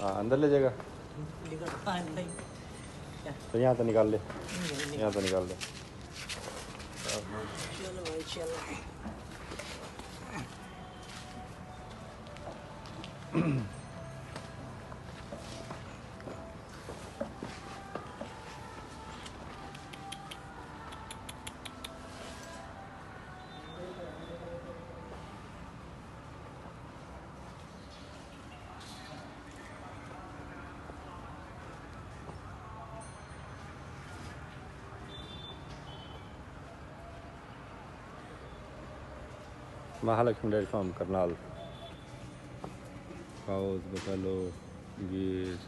हाँ अंदर ले जाएगा तो यहाँ तो निकाल ले, यहाँ तो निकाल ले। चलो भाई चलो। Mahalakshmi dairy farm Karnal, cows, buffalo, Gir,